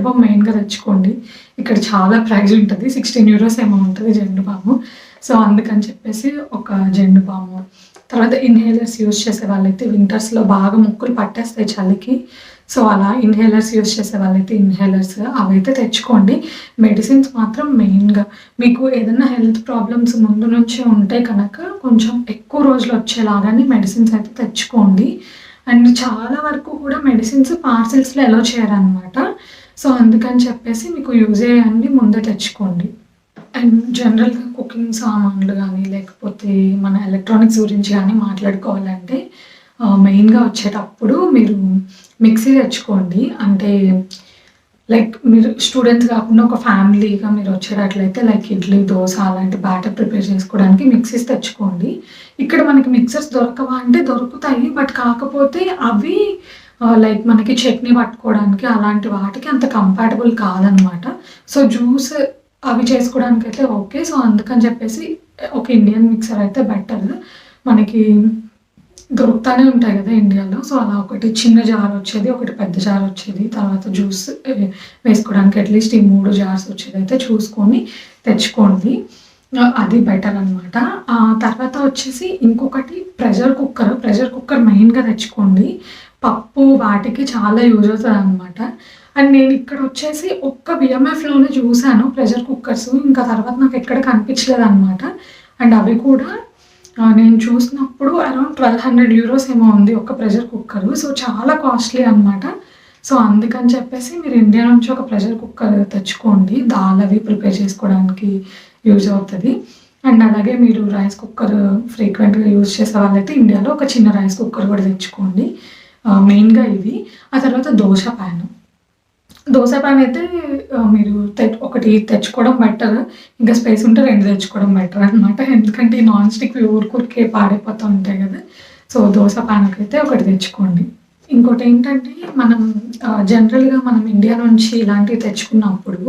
బామ్ మెయిన్‌గా తెచ్చుకోండి. ఇక్కడ చాలా ప్రైస్ ఉంటది. €16 ఏమో ఉంటది జెండు బాము. సో, అందుకని చెప్పేసి ఒక జెండు బాము, తర్వాత ఇన్‌హేలర్స్ యూజ్ చేసే వాళ్ళైతే వింటర్స్‌లో బాగా ముక్కులు పట్టేస్తాయి చలికి. సో, అలా ఇన్‌హేలర్స్ యూజ్ చేసే వాళ్ళైతే ఇన్‌హేలర్స్ అవైతే తెచ్చుకోండి. మెడిసిన్స్ మాత్రం మెయిన్‌గా మీకు ఏదన్నా హెల్త్ ప్రాబ్లమ్స్ ముందు నుంచే ఉంటే కనుక కొంచెం ఎక్కువ రోజులు వచ్చేలాగానే మెడిసిన్స్ అయితే తెచ్చుకోండి. అండ్ చాలా వరకు కూడా మెడిసిన్స్ పార్సెల్స్‌లో అలో చేయరనమాట. సో, అందుకని చెప్పేసి మీకు యూజ్ అయ్యేయన్నీ ముందే తెచ్చుకోండి. అండ్ జనరల్‌గా కుకింగ్ సామాన్లు గానీ, లేకపోతే మన ఎలక్ట్రానిక్స్ గురించి గానీ మాట్లాడుకోవాలంటే మెయిన్‌గా వచ్చేటప్పుడు మీరు మిక్సీ తెచ్చుకోండి. అంటే లైక్ మీరు స్టూడెంట్స్ కాకుండా ఒక ఫ్యామిలీగా మీరు వచ్చేటట్లయితే లైక్ ఇడ్లీ, దోస అలాంటి బ్యాటర్ ప్రిపేర్ చేసుకోవడానికి మిక్సీస్ తెచ్చుకోండి. ఇక్కడ మనకి మిక్సర్స్ దొరకవా అంటే దొరుకుతాయి. బట్ కాకపోతే అవి లైక్ మనకి చట్నీ పట్టుకోవడానికి అలాంటి వాటికి అంత కంపాటబుల్ కాదనమాట. సో, జ్యూస్ అవి చేసుకోవడానికైతే ఓకే. సో, అందుకని చెప్పేసి ఒక ఇండియన్ మిక్సర్ అయితే బెటర్. మనకి దొరుకుతానే ఉంటాయి గదా ఇండియాలో. సో, అలా ఒకటి చిన్న జార్ వచ్చేది, ఒకటి పెద్ద జార్ వచ్చేది. తర్వాత జ్యూస్ వేసుకోవడానికి అట్‌లీస్ట్ ఈ 3 జార్స్ వచ్చేదైతే చూసుకొని తెచ్చుకోండి. అది బెటర్ అనమాట. తర్వాత వచ్చేసి ఇంకొకటి ప్రెషర్ కుక్కర్ మెయిన్‌గా తెచ్చుకోండి. పప్పు వాటికి చాలా యూజ్ అవుతదనమాట. అండ్ నేను ఇక్కడ వచ్చేసి ఒక్క బిఎంఎఫ్లోనే చూశాను ప్రెషర్ కుక్కర్స్. ఇంకా తర్వాత నాకు ఎక్కడ కనిపించలేదు అనమాట. అండ్ అవి కూడా నేను చూసినప్పుడు అరౌండ్ 1200 యూరోస్ ఏమో ఉంది ఒక ప్రెషర్ కుక్కర్. సో చాలా కాస్ట్లీ అనమాట. సో అందుకని చెప్పేసి మీరు ఇండియా నుంచి ఒక ప్రెషర్ కుక్కర్ తెచ్చుకోండి, దాల్ అవి ప్రిపేర్ చేసుకోవడానికి యూజ్ అవుతుంది. అండ్ అలాగే మీరు రైస్ కుక్కర్ ఫ్రీక్వెంట్గా యూజ్ చేసే వాళ్ళైతే ఇండియాలో ఒక చిన్న రైస్ కుక్కర్ కూడా తెచ్చుకోండి. మెయిన్గా ఇవి. ఆ తర్వాత దోశ ప్యాన్. దోశ ప్యాన్ అయితే మీరు ఒకటి తెచ్చుకోవడం బెటర్. ఇంకా స్పేస్ ఉంటే 2 తెచ్చుకోవడం బెటర్ అనమాట. ఎందుకంటే ఈ నాన్ స్టిక్ ఊరికే పాడైపోతూ ఉంటాయి కదా. సో దోశ ప్యాన్కి అయితే ఒకటి తెచ్చుకోండి. ఇంకోటి ఏంటంటే మనం జనరల్గా మనం ఇండియా నుంచి ఇలాంటివి తెచ్చుకున్నప్పుడు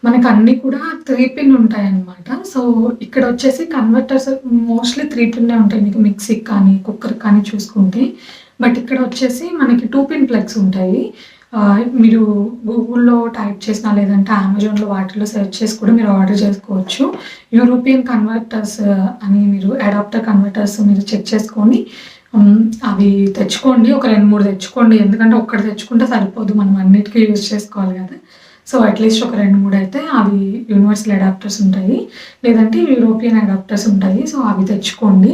మనకు అన్నీ కూడా 3 పిన్ ఉంటాయన్నమాట. సో ఇక్కడ వచ్చేసి కన్వర్టర్స్ మోస్ట్లీ 3 పిన్నే ఉంటాయి మీకు మిక్సీకి కానీ కుక్కర్కి కానీ చూసుకుంటే. బట్ ఇక్కడ వచ్చేసి మనకి 2 పిన్ ప్లగ్స్ ఉంటాయి. మీరు గూగుల్‌లో టైప్ చేసినా లేదంటే అమెజాన్‌లో వాటిలో సెర్చ్ చేసి కూడా మీరు ఆర్డర్ చేసుకోవచ్చు. యూరోపియన్ కన్వర్టర్స్ అని మీరు అడాప్టర్ కన్వర్టర్స్ మీరు చెక్ చేసుకొని అవి తెచ్చుకోండి. ఒక 2, 3 తెచ్చుకోండి. ఎందుకంటే ఒక్కటి తెచ్చుకుంటే సరిపోదు. మనం అన్నిటికీ యూజ్ చేసుకోవాలి కదా. సో అట్లీస్ట్ ఒక 2, 3 అయితే అవి యూనివర్సల్ అడాప్టర్స్ ఉంటాయి. లేదంటే యూరోపియన్ అడాప్టర్స్ ఉంటాయి. సో అవి తెచ్చుకోండి.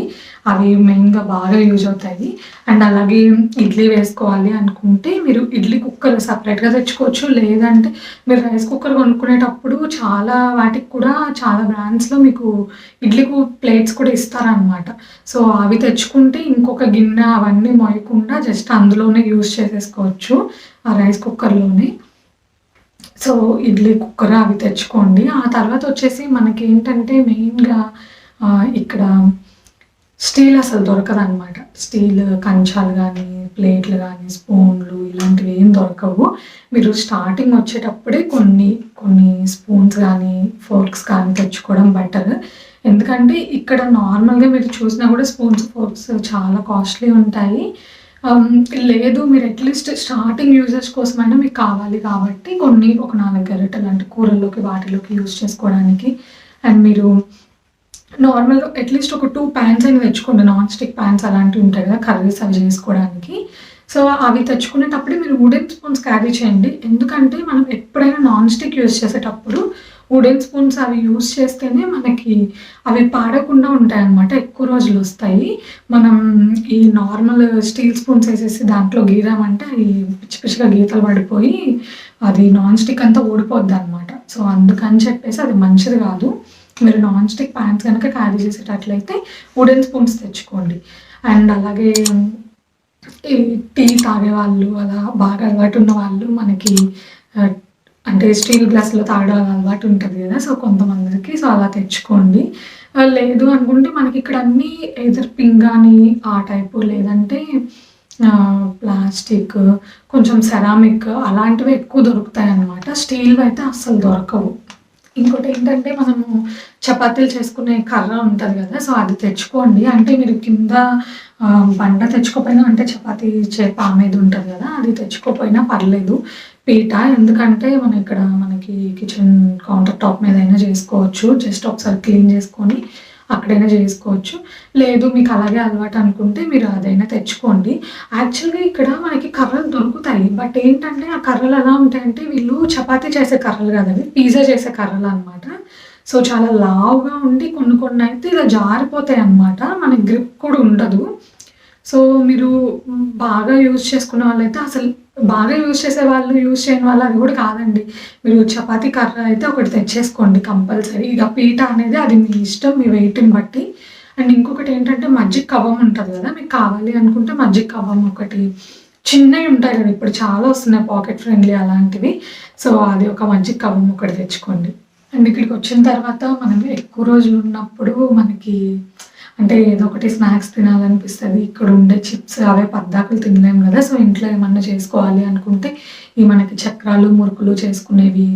అవి మెయిన్‌గా బాగా యూజ్ అవుతాయి. అండ్ అలాగే ఇడ్లీ వేసుకోవాలి అనుకుంటే మీరు ఇడ్లీ కుక్కర్ సెపరేట్‌గా తెచ్చుకోవచ్చు. లేదంటే మీరు రైస్ కుక్కర్ కొనుక్కునేటప్పుడు చాలా వాటికి కూడా చాలా బ్రాండ్స్‌లో మీకు ఇడ్లీ ప్లేట్స్ కూడా ఇస్తారనమాట. సో అవి తెచ్చుకుంటే ఇంకొక గిన్నె అవన్నీ మోయకుండా జస్ట్ అందులోనే యూజ్ చేసేసుకోవచ్చు ఆ రైస్ కుక్కర్‌లోనే. సో ఇడ్లీ కుక్కర్ అవి తెచ్చుకోండి. ఆ తర్వాత వచ్చేసి మనకేంటంటే మెయిన్‌గా ఇక్కడ స్టీల్ అసలు దొరకదనమాట. స్టీల్ కంచాలు కానీ, ప్లేట్లు కానీ, స్పూన్లు ఇలాంటివి ఏం దొరకవు. మీరు స్టార్టింగ్ వచ్చేటప్పుడే కొన్ని స్పూన్స్ కానీ, ఫోర్క్స్ కానీ తెచ్చుకోవడం బెటర్. ఎందుకంటే ఇక్కడ నార్మల్‌గా మీరు చూసినా కూడా స్పూన్స్, ఫోర్క్స్ చాలా కాస్ట్లీ ఉంటాయి. లేదు మీరు అట్లీస్ట్ స్టార్టింగ్ యూజెస్ కోసమైనా మీకు కావాలి కాబట్టి ఒక 4 గరిటెలు అంటే కూరల్లోకి వాటిలోకి యూజ్ చేసుకోవడానికి. అండ్ మీరు నార్మల్‌గా అట్లీస్ట్ ఒక 2 పాన్స్ అయినా తెచ్చుకోండి. నాన్ స్టిక్ పాన్స్ అలాంటివి ఉంటాయి కదా కర్రీస్ అవి చేసుకోవడానికి. సో అవి తెచ్చుకునేటప్పుడే మీరు వుడెన్ స్పూన్స్ క్యారీ చేయండి. ఎందుకంటే మనం ఎప్పుడైనా నాన్ స్టిక్ యూజ్ చేసేటప్పుడు వుడెన్ స్పూన్స్ అవి యూజ్ చేస్తేనే మనకి అవి పాడకుండా ఉంటాయన్నమాట. ఎక్కువ రోజులు వస్తాయి. మనం ఈ నార్మల్ స్టీల్ స్పూన్స్ వేసేసి దాంట్లో గీరామంటే అవి పిచ్చి పిచ్చిగా గీతలు పడిపోయి అది నాన్ స్టిక్ అంతా ఊడిపోద్దనమాట. సో అందుకని చెప్పేసి అది మంచిది కాదు. మీరు నాన్ స్టిక్ ప్యాన్స్ కనుక క్యారీ చేసేటట్లయితే వుడెన్ స్పూన్స్ తెచ్చుకోండి. అండ్ అలాగే ఈ టీ తాగేవాళ్ళు అలా బాగా అలవాటు ఉన్న వాళ్ళు మనకి అంటే స్టీల్ గ్లాస్‌లో తాగడం అలవాటు ఉంటుంది కదా. సో కొంతమందికి సో అలా తెచ్చుకోండి. లేదు అనుకుంటే మనకి ఇక్కడ అన్నీ ఎయిదర్ పింగాణీ ఆ టైపు లేదంటే ప్లాస్టిక్, కొంచెం సెరామిక్ అలాంటివి ఎక్కువ దొరుకుతాయన్నమాట. స్టీల్‌వి అయితే అస్సలు దొరకవు. ఇంకోటి ఏంటంటే మనము చపాతీలు చేసుకునే కర్ర ఉంటుంది కదా. సో అది తెచ్చుకోండి. అంటే మీరు కింద బండ తెచ్చుకోకపోయినా అంటే చపాతీ పామేది ఉంటుంది కదా అది తెచ్చుకోకపోయినా పర్లేదు పీట. ఎందుకంటే మనకి కిచెన్ కౌంటర్ టాప్ మీద అయినా చేసుకోవచ్చు. జస్ట్ ఒకసారి క్లీన్ చేసుకొని అక్కడైనా చేసుకోవచ్చు. లేదు మీకు అలాగే అలవాటు అనుకుంటే మీరు అదైనా తెచ్చుకోండి. యాక్చువల్‌గా ఇక్కడ మనకి కర్రలు దొరుకుతాయి. బట్ ఏంటంటే ఆ కర్రలు ఎలా ఉంటాయంటే వీళ్ళు చపాతీ చేసే కర్రలు కాదు అవి. పిజ్జా చేసే కర్రలు అనమాట. సో చాలా లావుగా ఉండి కొన్ని అయితే ఇలా జారిపోతాయన్నమాట. మనకి గ్రిప్ కూడా ఉండదు. సో మీరు బాగా యూజ్ చేసుకునే వాళ్ళైతే అసలు బాగా యూజ్ చేసేవాళ్ళు, యూజ్ చేయని వాళ్ళు అది కూడా కాదండి. మీరు చపాతీ కర్ర అయితే ఒకటి తెచ్చేసుకోండి కంపల్సరీ. ఇక పీట అనేది అది మీ ఇష్టం, మీ వెయిట్‌ని బట్టి. అండ్ ఇంకొకటి ఏంటంటే మజ్జిగ కవ్వం ఉంటుంది కదా. మీకు కావాలి అనుకుంటే మజ్జిగ కవ్వం ఒకటి చిన్నవి ఉంటాయి కదా. ఇప్పుడు చాలా వస్తున్నాయి పాకెట్ ఫ్రెండ్లీ అలాంటివి. సో అది ఒక మజ్జిగ కవ్వం ఒకటి తెచ్చుకోండి. అండ్ ఇక్కడికి వచ్చిన తర్వాత మనం ఎక్కువ రోజులు ఉన్నప్పుడు మనకి అంటే ఏదో ఒకటి స్నాక్స్ తినాలనిపిస్తుంది. ఇక్కడ ఉండే చిప్స్ అవే పద్దాకులు తినలేము కదా. సో ఇంట్లో ఏమన్నా చేసుకోవాలి అనుకుంటే ఈ మనకి చక్రాలు, మురుకులు చేసుకునేవి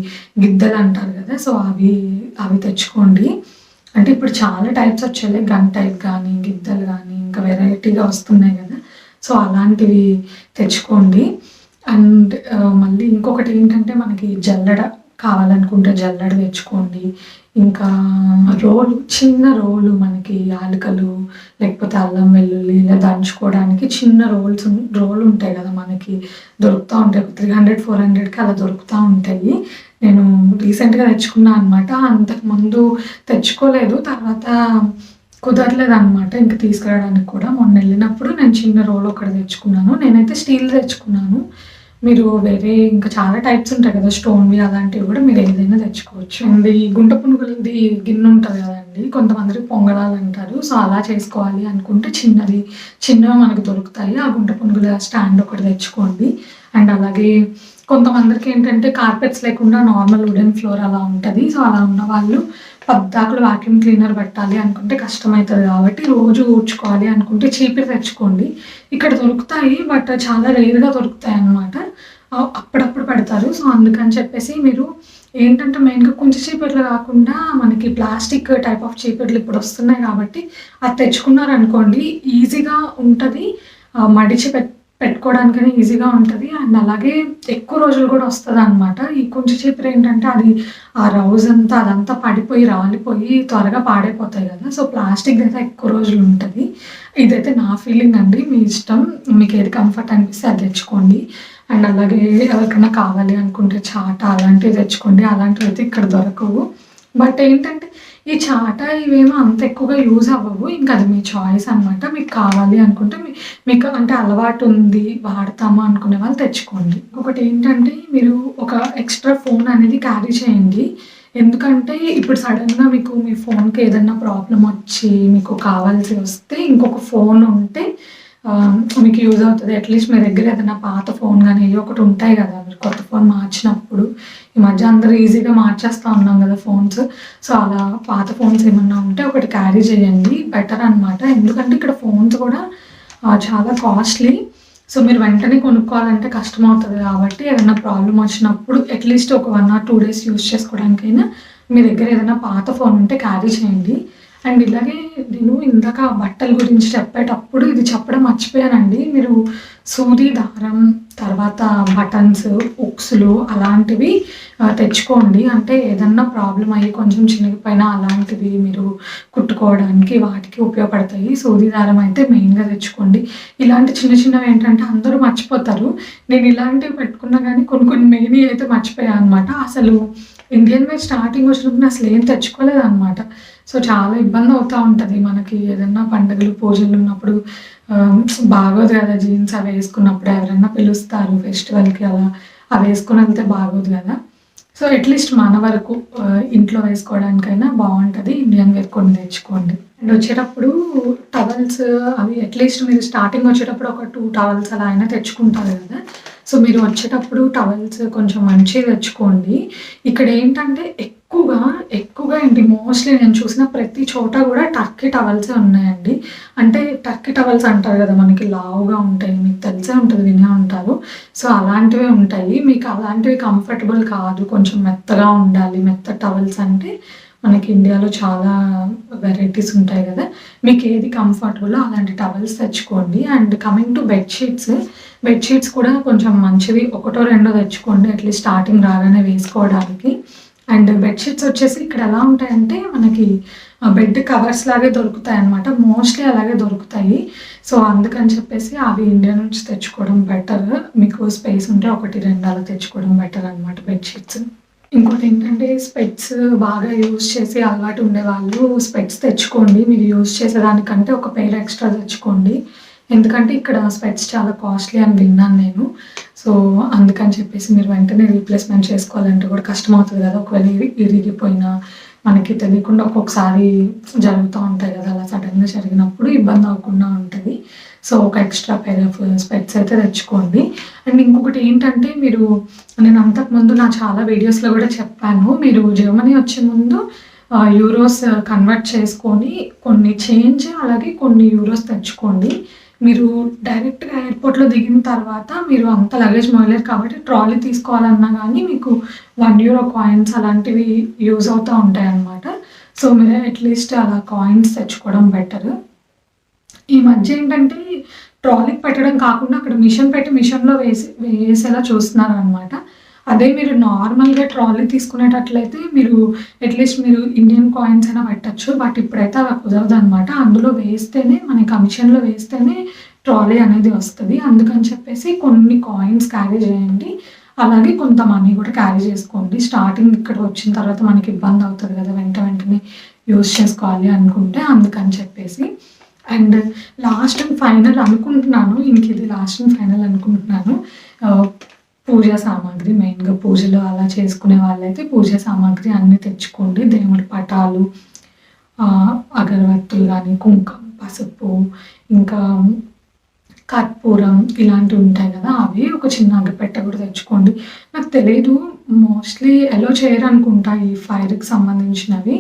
గిద్దలు అంటారు కదా. సో అవి తెచ్చుకోండి. అంటే ఇప్పుడు చాలా టైప్స్ వచ్చాయి. గన్ టైప్ కానీ, గిద్దలు కానీ ఇంకా వెరైటీగా వస్తున్నాయి కదా. సో అలాంటివి తెచ్చుకోండి. అండ్ మళ్ళీ ఇంకొకటి ఏంటంటే మనకి జల్లెడ కావాలనుకుంటే జల్లెడ తెచ్చుకోండి. ఇంకా రోలు, చిన్న రోలు మనకి యాలకులు లేకపోతే అల్లం వెల్లుల్లి ఇలా దంచుకోవడానికి చిన్న రోలు ఉంటాయి కదా మనకి దొరుకుతూ ఉంటాయి. 300, 400కి అలా దొరుకుతూ ఉంటాయి. నేను రీసెంట్‌గా తెచ్చుకున్నా అనమాట. అంతకుముందు తెచ్చుకోలేదు. తర్వాత కుదరలేదనమాట ఇంక తీసుకురావడానికి కూడా. మొన్న వెళ్ళినప్పుడు నేను చిన్న రోలు ఒకటి తెచ్చుకున్నాను. నేనైతే స్టీల్ తెచ్చుకున్నాను. మీరు వేరే ఇంకా చాలా టైప్స్ ఉంటాయి కదా! స్టోన్‌వి అలాంటివి కూడా మీరు ఏదైనా తెచ్చుకోవచ్చు. అండ్ ఈ గుంట పునుగులది గిన్నె ఉంటది కదండీ! కొంతమందికి పొంగడాలంటారు. సో, అలా చేసుకోవాలి అనుకుంటే చిన్నవి మనకు దొరుకుతాయి. ఆ గుంట పునుగుల స్టాండ్ ఒకటి తెచ్చుకోండి. అండ్ అలాగే కొంతమందికి ఏంటంటే కార్పెట్స్ లేకుండా నార్మల్ వుడెన్ ఫ్లోర్ అలా ఉంటది. సో, అలా ఉన్నవాళ్ళు పద్దాకులు వాక్యూమ్ క్లీనర్ పెట్టాలి అనుకుంటే కష్టమైతది కాబట్టి రోజు ఊడ్చుకోవాలి అనుకుంటే చీపిరి తెచ్చుకోండి. ఇక్కడ దొరుకుతాయి. బట్ చాలా రేర్‌గా దొరుకుతాయన్నమాట. అప్పుడప్పుడు పెడతారు. సో, అందుకని చెప్పేసి మీరు ఏంటంటే మెయిన్‌గా కుంచ చీపిర్లు కాకుండా మనకి ప్లాస్టిక్ టైప్ ఆఫ్ చీపిర్లు ఇప్పుడు వస్తున్నాయి కాబట్టి అది తెచ్చుకున్నారనుకోండి ఈజీగా ఉంటది. మడిచి పెట్టుకోవడానికైనా ఈజీగా ఉంటది. అండ్ అలాగే ఎక్కువ రోజులు కూడా వస్తదనమాట. ఈ కుంచ చీపురు ఏంటంటే అది ఆ రౌజంతా అదంతా పడిపోయి, రాలిపోయి త్వరగా పాడైపోతాయి కదా! సో, ప్లాస్టిక్‌దయితే ఎక్కువ రోజులు ఉంటది. ఇదైతే నా ఫీలింగ్ అండి. మీ ఇష్టం. మీకు ఏది కంఫర్ట్ అనిపిస్తే అది తెచ్చుకోండి. అండ్ అలాగే ఎవరికైనా కావాలి అనుకుంటే చాట అలాంటివి తెచ్చుకోండి. అలాంటివయితే ఇక్కడ దొరకవు. బట్ ఏంటంటే ఈ చాట ఇవేమో అంత ఎక్కువగా యూజ్ అవ్వవు. ఇంకా అది మీ చాయిస్ అనమాట. మీకు కావాలి అనుకుంటే మీకు అంటే అలవాటు ఉంది, వాడతాము అనుకునే వాళ్ళు తెచ్చుకోండి. ఇంకొకటి ఏంటంటే మీరు ఒక ఎక్స్‌ట్రా ఫోన్ అనేది క్యారీ చేయండి. ఎందుకంటే ఇప్పుడు సడెన్‌గా మీకు మీ ఫోన్‌కి ఏదన్నా ప్రాబ్లమ్ వచ్చి మీకు కావాల్సి వస్తే ఇంకొక ఫోన్ ఉంటే మీకు యూజ్ అవుతది. అట్‌లీస్ట్ మీ దగ్గర ఏదైనా పాత ఫోన్ గానీ ఏయో ఒకటి ఉంటాయి గదా! మీరు కొత్త ఫోన్ మార్చినప్పుడు. ఈ మధ్య అందరూ ఈజీగా మార్చేస్తా ఉన్నాం గదా ఫోన్స్. సో, అలా పాత ఫోన్స్ ఏమన్నా ఉంటే ఒకటి క్యారీ చేయండి. బెటర్ అనమాట. ఎందుకంటే ఇక్కడ ఫోన్స్ కూడా చాలా కాస్ట్‌లీ. సో, మీరు వెంటనే కొనుక్కోవాలంటే కష్టమవుతది కాబట్టి ఏదైనా ప్రాబ్లమ్ వచ్చినప్పుడు అట్‌లీస్ట్ ఒక 1 ఆర్ 2 డేస్ యూజ్ చేసుకోవడానికైనా మీ దగ్గర ఏదైనా పాత ఫోన్ ఉంటే క్యారీ చేయండి. అండ్ ఇలాగే నేను ఇందాక బట్టల గురించి చెప్పేటప్పుడు ఇది చెప్పడం మర్చిపోయానండి. మీరు సూది దారం, తర్వాత బటన్స్, హుక్స్‌లు అలాంటివి తెచ్చుకోండి. అంటే ఏదన్నా ప్రాబ్లమ్ అయ్యి కొంచెం చినిగిపోయినా అలాంటివి మీరు కుట్టుకోవడానికి వాటికి ఉపయోగపడతాయి. సూది దారం అయితే మెయిన్‌గా తెచ్చుకోండి. ఇలాంటి చిన్న చిన్నవి ఏంటంటే అందరూ మర్చిపోతారు. నేను ఇలాంటివి పెట్టుకున్నా గానీ కొన్ని కొన్ని మెయిన్‌వి అయితే మర్చిపోయా అనమాట. అసలు ఇండియన్ వేర్ స్టార్టింగ్ వచ్చినప్పుడు అసలు ఏం తెచ్చుకోలేదనమాట. సో, చాలా ఇబ్బందవుతా ఉంటది. మనకి ఏదన్నా పండుగలు, పూజలు ఉన్నప్పుడు బాగోదు గదా! జీన్స్ అవి వేసుకున్నప్పుడు ఎవరైనా పిలుస్తారు ఫెస్టివల్‌కి అలా. అవి వేసుకొని వెళ్తే బాగోదు గదా! సో, అట్‌లీస్ట్ మన వరకు ఇంట్లో వేసుకోవడానికైనా బావుంటది. ఇండియన్ వేర్ కొన్ని తెచ్చుకోండి. అండ్ వచ్చేటప్పుడు టవల్స్ అవి అట్‌లీస్ట్ మీరు స్టార్టింగ్ వచ్చేటప్పుడు ఒక 2 టవల్స్ అలా అయినా తెచ్చుకుంటారు గదా! సో, మీరు వచ్చేటప్పుడు టవల్స్ కొంచెం మంచివి తెచ్చుకోండి. ఇక్కడ ఏంటంటే ఎక్కువగా ఏంటి మోస్ట్‌లీ నేను చూసిన ప్రతి చోట గూడా టర్కీ టవల్సే ఉన్నాయండి. అంటే టర్కీ టవల్స్ అంటారు గదా! మనకి లావుగా ఉంటాయి. మీకు తెలిసే ఉంటది, వినే ఉంటారు. సో, అలాంటివే ఉంటాయి. మీకు అలాంటివి కంఫర్టబుల్ కాదు. కొంచెం మెత్తగా ఉండాలి. మెత్తటి టవల్స్ అంటే మనకి ఇండియాలో చాలా వెరైటీస్ ఉంటాయి గదా! మీకేది కంఫర్టబులో అలాంటి టవల్స్ తెచ్చుకోండి. And coming to bed sheets కూడా కొంచెం మంచివి ఒకటో రెండో తెచ్చుకోండి. అట్‌లీస్ట్ స్టార్టింగ్ రాగానే వేసుకోవడానికి. అండ్ బెడ్ షీట్స్ వచ్చేసి ఇక్కడ ఎలా ఉంటాయంటే మనకి బెడ్ కవర్స్ లాగే దొరుకుతాయన్నమాట. మోస్ట్‌లీ అలాగే దొరుకుతాయి. సో, అందుకని చెప్పేసి అవి ఇండియా నుంచి తెచ్చుకోవడం బెటర్. మీకు స్పేస్ ఉంటే 1, 2 అలా తెచ్చుకోవడం బెటర్ అనమాట బెడ్ షీట్స్. ఇంకోటేంటంటే స్పెక్ట్స్ బాగా యూజ్ చేసి అలవాటు ఉండేవాళ్ళు స్పెక్ట్స్ తెచ్చుకోండి. మీరు యూజ్ చేసేదానికంటే ఒక పెయిర్ ఎక్స్‌ట్రా తెచ్చుకోండి. ఎందుకంటే ఇక్కడ స్పెక్ట్స్ చాలా కాస్ట్‌లీ అని విన్నాను నేను. సో, అందుకని చెప్పేసి మీరు వెంటనే రీప్లేస్‌మెంట్ చేసుకోవాలంటే కూడా కష్టమవుతది గదా! ఒకవేళ ఇరిగిపోయినా మనకి తెలియకుండా ఒక్కొక్కసారి జరుగుతా ఉంటాయి గదా! అలా సడెన్‌గా జరిగినప్పుడు ఇబ్బంది అవ్వకుండా ఉంటది. సో, ఒక ఎక్స్‌ట్రా పెయిర్ ఆఫ్ స్పెక్ట్స్ అయితే తెచ్చుకోండి. అండ్ ఇంకొకటి ఏంటంటే నేను అంతకుముందు నా చాలా వీడియోస్‌లో గూడా చెప్పాను. మీరు జర్మనీ వచ్చే ముందు యూరోస్ కన్వర్ట్ చేసుకొని కొన్ని చేంజ్ అలాగే కొన్ని యూరోస్ తెచ్చుకోండి. మీరు డైరెక్ట్‌గా ఎయిర్‌పోర్ట్‌లో దిగిన తర్వాత మీరు అంత లగేజ్ మోయలేరు కాబట్టి ట్రాలీ తీసుకోవాలన్నా గానీ మీకు €1 కాయిన్స్ అలాంటివి యూజ్ అవుతా ఉంటాయన్నమాట. సో, మీరు అట్‌లీస్ట్ అలా కాయిన్స్ తెచ్చుకోవడం బెటర్. ఈ మధ్య ఏంటంటే ట్రాలీకి పెట్టడం కాకుండా అక్కడ మిషన్ పెట్టి మిషన్‌లో వేసేలా చూస్తున్నారనమాట. అదే మీరు నార్మల్‌గా ట్రాలీ తీసుకునేటట్లయితే మీరు అట్‌లీస్ట్ మీరు ఇండియన్ కాయిన్స్ అయినా పెట్టొచ్చు. బట్ ఇప్పుడైతే అలా కుదరదనమాట. అందులో వేస్తేనే మనకి కమిషన్‌లో వేస్తేనే ట్రాలీ అనేది వస్తది. అందుకని చెప్పేసి కొన్ని కాయిన్స్ క్యారీ చేయండి. అలాగే కొంత మనీ కూడా క్యారీ చేసుకోండి. స్టార్టింగ్ ఇక్కడికి వచ్చిన తర్వాత మనకి ఇబ్బంది అవుతది కదా! వెంటనే యూజ్ చేసుకోవాలి అనుకుంటే అందుకని చెప్పేసి. అండ్ లాస్ట్ అండ్ ఫైనల్ అనుకుంటున్నాను. ఇంకిది లాస్ట్ అండ్ ఫైనల్ అనుకుంటున్నాను. పూజా సామాగ్రి మెయిన్‌గా పూజలు అలా చేసుకునే వాళ్ళైతే పూజా సామాగ్రి అన్నీ తెచ్చుకోండి. దేవుడి పటాలు, అగరబత్తులు గానీ, కుంకుమ, పసుపు, ఇంకా కర్పూరం ఇలాంటివి ఉంటాయి కదా! అవి ఒక చిన్న అగ్గిపెట్టె కూడా తెచ్చుకోండి. నాకు తెలీదు మోస్ట్‌లీ అలో చేయరనుకుంటా ఈ ఫైర్‌కి సంబంధించినవి.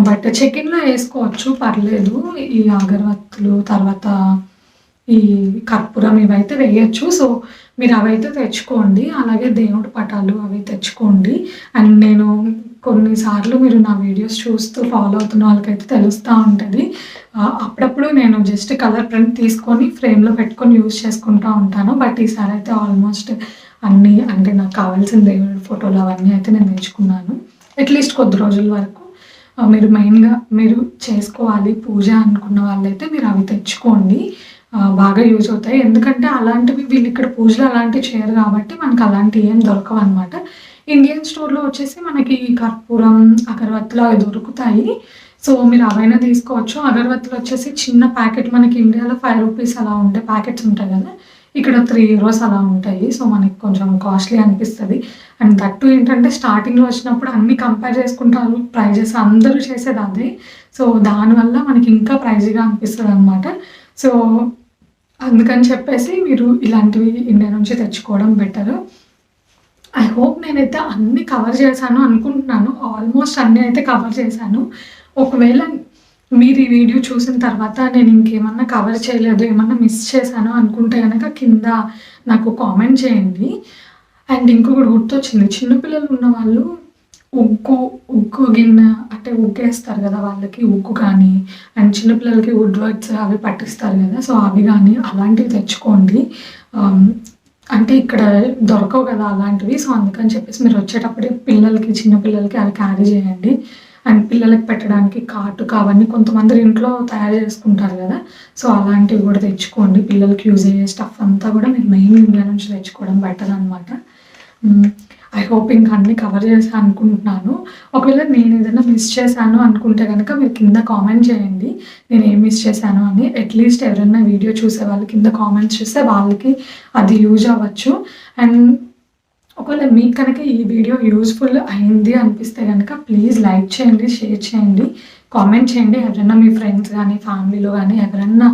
బట్ చెకిన్‌లో ఏసుకోవచ్చు పర్లేదు. ఈ అగరబత్తులు తర్వాత ఈ కర్పూరం ఇవైతే వేయొచ్చు. సో, మీరు అవైతే తెచ్చుకోండి. అలాగే దేవుడి పటాలు అవి తెచ్చుకోండి. అండ్ నేను కొన్నిసార్లు మీరు నా వీడియోస్ చూస్తూ ఫాలో అవుతున్న వాళ్ళకైతే తెలుస్తా ఉంటది. అప్పుడప్పుడు నేను జస్ట్ కలర్ ప్రింట్ తీసుకొని ఫ్రేమ్‌లో పెట్టుకొని యూజ్ చేసుకుంటా ఉంటాను. బట్ ఈసారైతే ఆల్మోస్ట్ అన్నీ అంటే నాకు కావాల్సిన దేవుడి ఫోటోలు అవన్నీ అయితే నేను తెచ్చుకున్నాను. అట్‌లీస్ట్ కొద్ది రోజుల వరకు మీరు మెయిన్‌గా మీరు చేసుకోవాలి పూజ అనుకున్న వాళ్ళైతే మీరు అవి తెచ్చుకోండి. బాగా యూజ్ అవుతాయి. ఎందుకంటే అలాంటివి వీళ్ళిక్కడ పూజలు అలాంటివి చేయరు కాబట్టి మనకు అలాంటివి ఏం దొరకవనమాట. ఇండియన్ స్టోర్‌లో వచ్చేసి మనకి కర్పూరం, అగరబత్తులు అవి దొరుకుతాయి. సో, మీరు అవైనా తీసుకోవచ్చు. అగరబత్తులు వచ్చేసి చిన్న ప్యాకెట్ మనకి ఇండియాలో ₹5 అలా ఉండే ప్యాకెట్స్ ఉంటాయి కదా! ఇక్కడ €3 అలా ఉంటాయి. సో, మనకి కొంచెం కాస్ట్‌లీ అనిపిస్తది. అండ్ దట్ టూ ఏంటంటే స్టార్టింగ్‌లో వచ్చినప్పుడు అన్నీ కంపేర్ చేసుకుంటారు ప్రైజెస్ అందరూ చేసేది అదే. సో, దానివల్ల మనకి ఇంకా ప్రైజీగా అనిపిస్తదనమాట. సో, అందుకని చెప్పేసి మీరు ఇలాంటివి ఇండియా నుంచి తెచ్చుకోవడం బెటరు. ఐ హోప్ నేనైతే అన్నీ కవర్ చేశాను అనుకుంటున్నాను. ఆల్మోస్ట్ అన్నీ అయితే కవర్ చేశాను. ఒకవేళ మీరు ఈ వీడియో చూసిన తర్వాత నేను ఇంకేమన్నా కవర్ చేయలేదు, ఏమన్నా మిస్ చేశాను అనుకుంటే గనక కింద నాకు కామెంట్ చేయండి. అండ్ ఇంకొకటి గుర్తొచ్చింది. చిన్న పిల్లలు ఉన్నవాళ్ళు ఉగ్గు గిన్నె అంటే ఉగ్గేస్తారు కదా! వాళ్ళకి ఉగ్గు కానీ అండ్ చిన్న పిల్లలకి వుడ్ వర్క్స్ అవి పట్టిస్తారు కదా! సో, అవి గానీ అలాంటివి తెచ్చుకోండి. అంటే ఇక్కడ దొరకవు కదా అలాంటివి. సో, అందుకని చెప్పేసి మీరు వచ్చేటప్పుడే పిల్లలకి, చిన్న పిల్లలకి అవి క్యారీ చేయండి. అండ్ పిల్లలకి పెట్టడానికి కాటుక అవన్నీ కొంతమంది ఇంట్లో తయారు చేసుకుంటారు కదా! సో, అలాంటివి కూడా తెచ్చుకోండి. పిల్లలకి యూజ్ అయ్యే స్టఫ్ అంతా కూడా మీరు మెయిన్ ఇండియా నుంచి తెచ్చుకోవడం బెటర్ అనమాట. ఐ హోప్ ఇంక అన్నీ కవర్ చేశా అనుకుంటున్నాను. ఒకవేళ నేను ఏదైనా మిస్ చేశాను అనుకుంటే గనక మీరు కింద కామెంట్ చేయండి. నేను ఏం మిస్ చేశాను అని. అట్‌లీస్ట్ ఎవరైనా వీడియో చూసే వాళ్ళు కింద కామెంట్స్ చేస్తే వాళ్ళకి అది యూజ్ అవ్వచ్చు. అండ్ ఒకవేళ మీకు కనుక ఈ వీడియో యూజ్‌ఫుల్ అయింది అనిపిస్తే గనక ప్లీజ్ లైక్ చేయండి, షేర్ చేయండి, కామెంట్ చేయండి. ఎవరైనా మీ ఫ్రెండ్స్ గానీ, ఫ్యామిలీలో గానీ ఎవరన్నా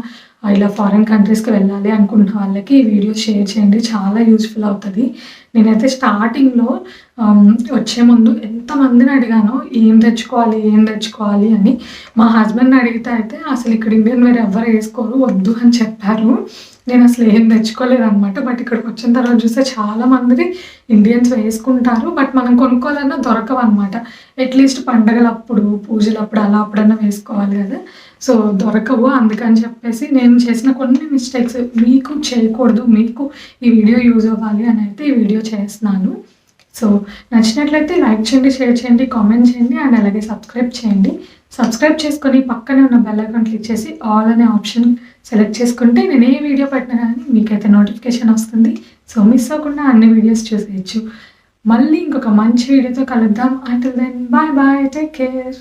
ఇలా ఫారిన్ కంట్రీస్‌కి వెళ్ళాలి అనుకుంటున్న వాళ్ళకి ఈ వీడియో షేర్ చేయండి. చాలా యూజ్‌ఫుల్ అవుతది. నేనైతే స్టార్టింగ్‌లో వచ్చే ముందు ఎంతమందిని అడిగానో ఏం తెచ్చుకోవాలి, ఏం తెచ్చుకోవాలి అని. మా హస్బెండ్‌ని అడిగితే అయితే అసలు ఇక్కడ ఇండియన్ వేర్ ఎవ్వరు వేసుకోరు, వద్దు అని చెప్పారు. నేను అసలు ఏం తెచ్చుకోలేదనమాట. బట్ ఇక్కడికి వచ్చిన తర్వాత చూస్తే చాలామంది ఇండియన్స్ వేసుకుంటారు. బట్ మనం కొనుక్కోవాలన్నా దొరకవనమాట. అట్‌లీస్ట్ పండగలప్పుడు, పూజలప్పుడు అలా అప్పుడన్నా వేసుకోవాలి కదా! సో, దొరకవు. అందుకని చెప్పేసి నేను చేసిన కొన్ని మిస్టేక్స్ మీకు చేయకూడదు, మీకు ఈ వీడియో యూజ్ అవ్వాలి అని అయితే ఈ వీడియో చేస్తున్నాను. సో, నచ్చినట్లయితే లైక్ చేయండి, షేర్ చేయండి, కామెంట్ చేయండి అండ్ అలాగే సబ్స్క్రైబ్ చేయండి. సబ్స్క్రైబ్ చేసుకొని పక్కనే ఉన్న బెల్ ఐకాన్ క్లిక్ చేసి ఆల్ అనే ఆప్షన్ సెలెక్ట్ చేసుకుంటే నేను ఏ వీడియో పెట్టినా కానీ మీకైతే నోటిఫికేషన్ వస్తుంది. సో, మిస్ అవ్వకుండా అన్ని వీడియోస్ చూసేయచ్చు. మళ్ళీ ఇంకొక మంచి వీడియోతో కలుద్దాం. Until then bye bye. Take care.